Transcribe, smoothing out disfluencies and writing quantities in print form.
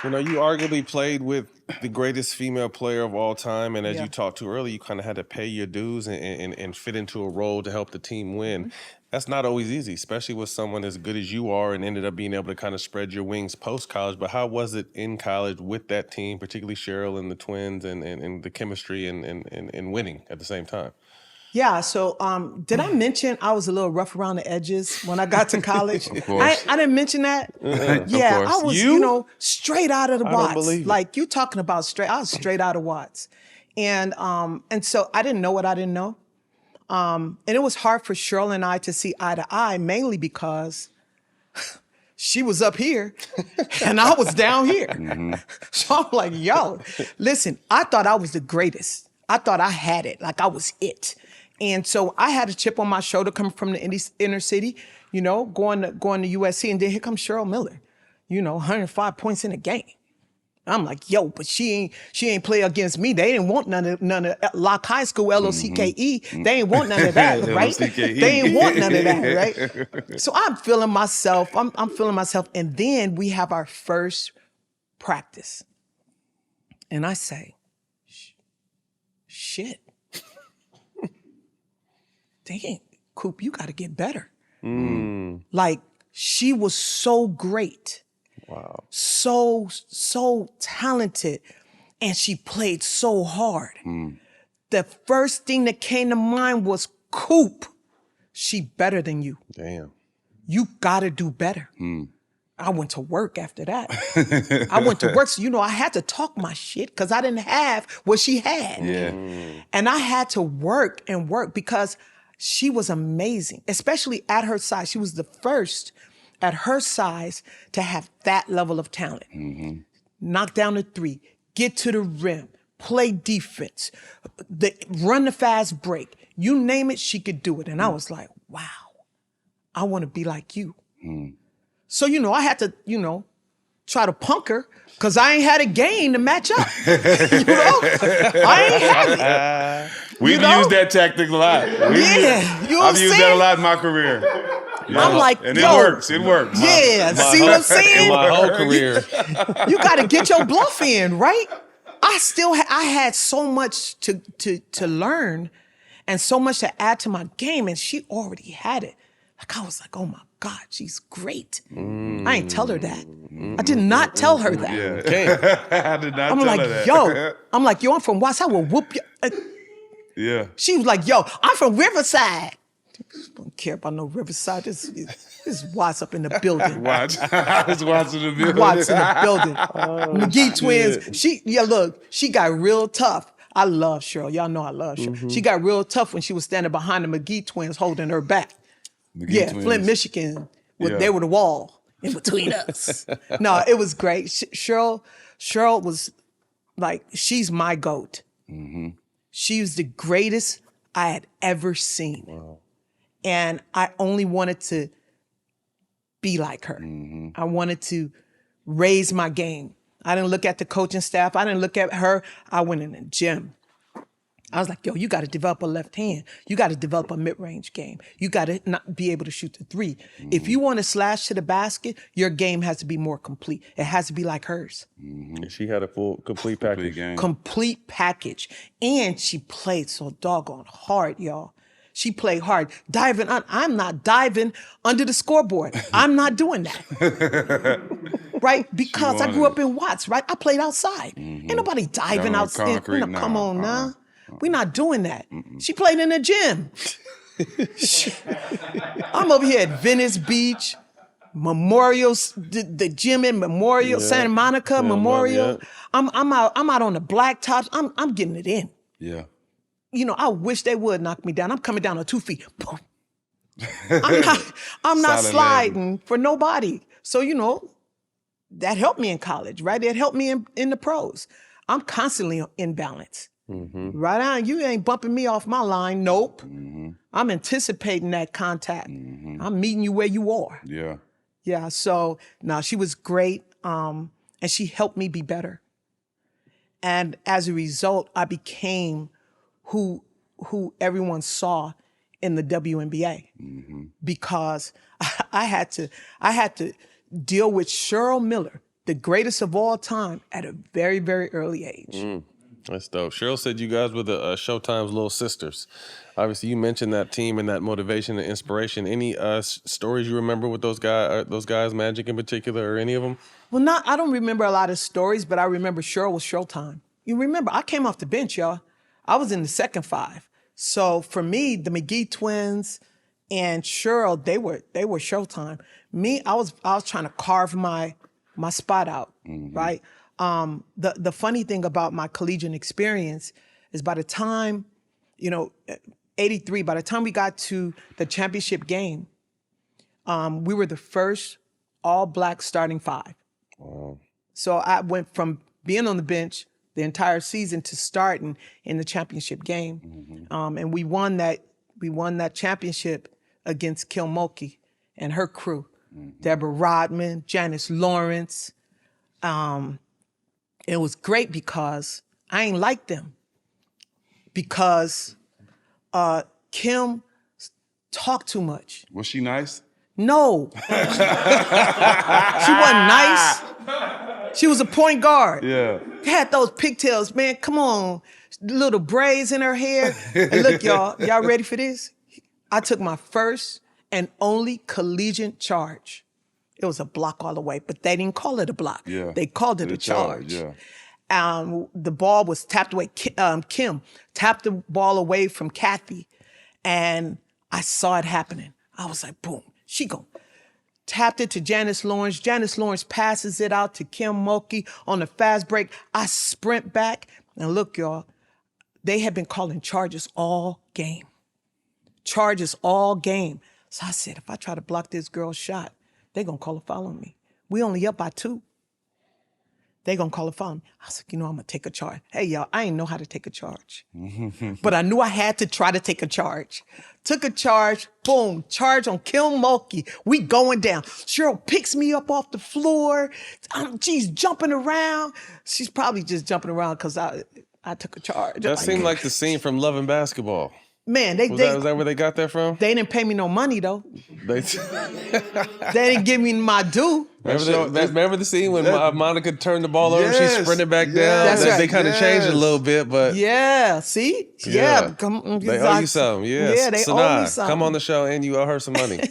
You know, you arguably played with the greatest female player of all time, and as Yeah. you talked to earlier, you kind of had to pay your dues and fit into a role to help the team win. That's not always easy, especially with someone as good as you are and ended up being able to kind of spread your wings post-college. But how was it in college with that team, particularly Cheryl and the twins and the chemistry and winning at the same time? Yeah, so did I mention I was a little rough around the edges when I got to college? Of course. I didn't mention that. Yeah, course. I was, straight out of the I don't Watts. believe it. Like you talking about straight, I was straight out of Watts. And so I didn't know what I didn't know. And it was hard for Cheryl and I to see eye to eye, mainly because she was up here and I was down here. So I'm like, yo, listen, I thought I was the greatest. I thought I had it, like I was it. And so I had a chip on my shoulder coming from the inner city, going to USC. And then here comes Cheryl Miller, 105 points in a game. I'm like, yo, but she ain't play against me. They didn't want none of Locke High School, LOCKE. They ain't want none of that, right? They ain't want none of that, right? So I'm feeling myself. I'm feeling myself. And then we have our first practice. And I say, shit. Dang, Coop, you got to get better. Like, she was so great. Wow. So talented. And she played so hard. The first thing that came to mind was, Coop, she better than you. Damn. You got to do better. I went to work after that. I went to work. So, I had to talk my shit because I didn't have what she had. Yeah. And I had to work and work because she was amazing, especially at her size. She was the first at her size to have that level of talent. Knock down the three, get to the rim, play defense, run the fast break. You name it, she could do it. And I was like, wow, I want to be like you. So, I had to, try to punk her because I ain't had a game to match up. I ain't had it. We've used that tactic a lot. I've used that a lot in my career. I'm like, and yo. It works. Yeah, see what I'm saying? My whole career. You got to get your bluff in, right? I had so much to learn and so much to add to my game, and she already had it. Like, I was like, oh my God, she's great. I ain't tell her that. I did not tell her that. Yeah. I did not tell her that. I'm like, yo, I'm from Watts. I will whoop you. Yeah. She was like, yo, I'm from Riverside. Don't care about no Riverside. This is Watts up in the building. It's Watts in the building. Watts in the building. McGee twins. She got real tough. I love Cheryl. Y'all know I love Cheryl. She got real tough when she was standing behind the McGee twins holding her back. Twins. Flint, Michigan. They were the wall in between us. No, it was great. Cheryl was like, she's my GOAT. She was the greatest I had ever seen. Wow. And I only wanted to be like her. I wanted to raise my game. I didn't look at the coaching staff. I didn't look at her. I went in the gym. I was like, yo, you got to develop a left hand. You got to develop a mid-range game. You got to not be able to shoot the three. If you want to slash to the basket, your game has to be more complete. It has to be like hers. She had a complete package. Complete package. And she played so doggone hard, y'all. She played hard. I'm not diving under the scoreboard. I'm not doing that. Right? Because I grew up in Watts, right? I played outside. Ain't nobody diving outside. Come on now. We're not doing that. She played in the gym. I'm over here at Venice Beach, Memorial, the gym in Memorial, Santa Monica, Memorial. I'm out on the blacktops. I'm getting it in. Yeah. I wish they would knock me down. I'm coming down on 2 feet. Boom. I'm not sliding for nobody. So, that helped me in college, right? It helped me in the pros. I'm constantly in balance. Right on, you ain't bumping me off my line. Nope. I'm anticipating that contact. I'm meeting you where you are. Yeah. Yeah. So no, she was great, and she helped me be better. And as a result, I became who everyone saw in the WNBA because I had to deal with Cheryl Miller the greatest of all time at a very, very early age. That's dope. Cheryl said you guys were the Showtime's little sisters. Obviously, you mentioned that team and that motivation and inspiration. Any stories you remember with those guys, Magic in particular, or any of them? Well, I don't remember a lot of stories, but I remember Cheryl was Showtime. You remember, I came off the bench, y'all. I was in the second five. So for me, the McGee twins and Cheryl, they were Showtime. Me, I was trying to carve my spot out, right? The funny thing about my collegiate experience is by the time, 83, by the time we got to the championship game, we were the first all-black starting five. Wow. So I went from being on the bench the entire season to starting in the championship game. And we won that championship against Kim Mulkey and her crew. Deborah Rodman, Janice Lawrence. It was great because I ain't like them. Because Kim talked too much. Was she nice? No. She wasn't nice. She was a point guard. Yeah. Had those pigtails, man. Come on. Little braids in her hair. And look, y'all ready for this? I took my first and only collegiate charge. It was a block all the way, but they didn't call it a block. Yeah. They called it a charge. Yeah. The ball was tapped away. Kim tapped the ball away from Kathy, and I saw it happening. I was like, boom, she gonna tapped it to Janice Lawrence. Janice Lawrence passes it out to Kim Mulkey on the fast break. I sprint back, and look, y'all, they had been calling charges all game. Charges all game. So I said, if I try to block this girl's shot, they're gonna call a foul on me. We only up by 2. They gonna call a foul on me. I was like, I'm gonna take a charge. Hey, y'all, I ain't know how to take a charge. But I knew I had to try to take a charge. Took a charge, boom, charge on Kim Mulkey. We going down. Cheryl picks me up off the floor. She's jumping around. She's probably just jumping around because I took a charge. That seemed like the scene from Love and Basketball. Man, Was that where they got that from? They didn't pay me no money though. They They didn't give me my due. Remember the scene when Monica turned the ball over, she sprinted back down? That's right. They kind of changed it a little bit, but Yeah, see? Yeah. they owe you some. Yes. Yeah, they owe me Sanaa, some. come on the show and you owe her some money.